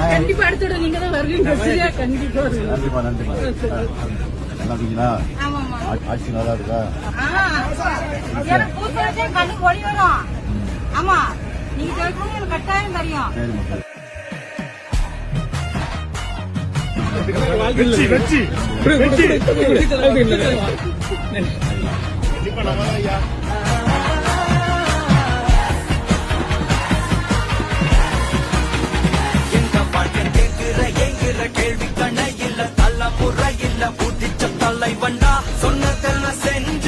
கண்டிப்பா அடுத்த நீங்க தான் வருவீங்க. சரியா? கண்டிப்பா நன்றிமா நன்றிமா. நல்லா இருக்கீங்களா? ஆட்சி நல்லா இருக்கா? கண்ணு ஒளி வரும். ஆமா நீங்க ஜெயிக்கணும் எனக்கு கட்டாயம் தெரியும். சரி மக்கள். கேள்வி கண இல்ல தள்ள முறை இல்ல புதிச்ச தலைவண்டா சொன்னதெல்லாம் செஞ்ச